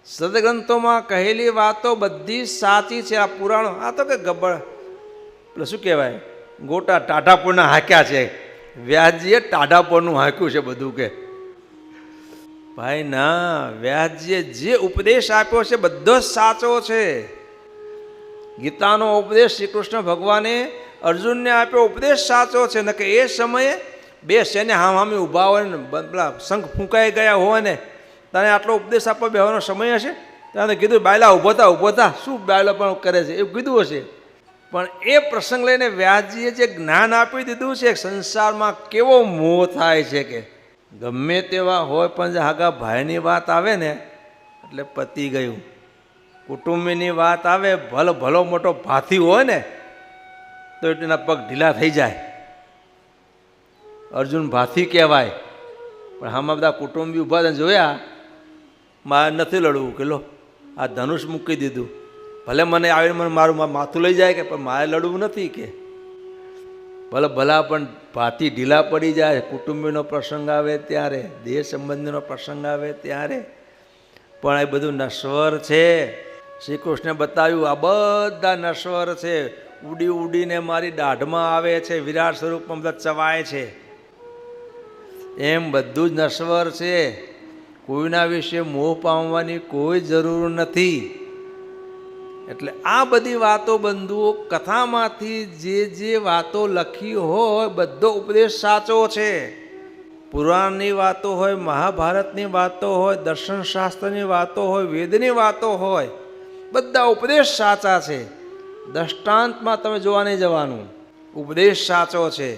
સદગ્રંથોમાં કહેલી વાતો બધી સાચી છે. આ પુરાણો આ તો કે ગબ્બર એટલે શું કહેવાય, ગોટા ટાઢાપોરના હાંક્યા છે. વ્યાસજીએ ટાઢાપોરનું હાંક્યું છે બધું. કે ભાઈ ના, વ્યાસજીએ જે ઉપદેશ આપ્યો છે બધો જ સાચો છે. ગીતાનો ઉપદેશ શ્રી કૃષ્ણ ભગવાને અર્જુનને આપ્યો ઉપદેશ સાચો છે. ને કે એ સમયે બે સૈન્ય હામી ઊભા હોય ને પેલા શંખ ફૂંકાઈ ગયા હોય ને તને આટલો ઉપદેશ આપવા બેવાનો સમય હશે? ત્યારે કીધું બાયલા ઊભો થા શું બાયલો પણ કરે છે એવું કીધું હશે. પણ એ પ્રસંગ લઈને વ્યાસજીએ જે જ્ઞાન આપી દીધું છે, સંસારમાં કેવો મોહ થાય છે કે ગમે તેવા હોય પણ જે આગા ભાઈની વાત આવે ને એટલે પતી ગયું. કુટુંબીની વાત આવે, ભલો મોટો ભાથી હોય ને તો એના પગ ઢીલા થઈ જાય. અર્જુન ભાથી કહેવાય, પણ આમાં બધા કુટુંબી ઊભા થઈને જોયા, મારે નથી લડવું. કે લો આ ધનુષ મૂકી દીધું, ભલે મને આવીને મને મારું માથું લઈ જાય કે પણ મારે લડવું નથી. કે ભલા પણ ભાથી ઢીલા પડી જાય. કુટુંબીનો પ્રસંગ આવે ત્યારે, દેહ સંબંધીનો પ્રસંગ આવે ત્યારે. પણ એ બધું નશ્વર છે. શ્રી કૃષ્ણે બતાવ્યું આ બધા નશ્વર છે. ઉડીને મારી દાઢમાં આવે છે, વિરાટ સ્વરૂપમાં બધા ચવાય છે. એમ બધું જ નશ્વર છે. કોઈના વિશે મોહ પામવાની કોઈ જરૂર નથી. એટલે આ બધી વાતો બંધુઓ કથામાંથી જે વાતો લખી હોય બધો ઉપદેશ સાચો છે. પુરાણની વાતો હોય, મહાભારતની વાતો હોય, દર્શનશાસ્ત્રની વાતો હોય, વેદની વાતો હોય, બધા ઉપદેશ સાચા છે. દૃષ્ટાંતમાં તમે જોવા નહીં જવાનું, ઉપદેશ સાચો છે.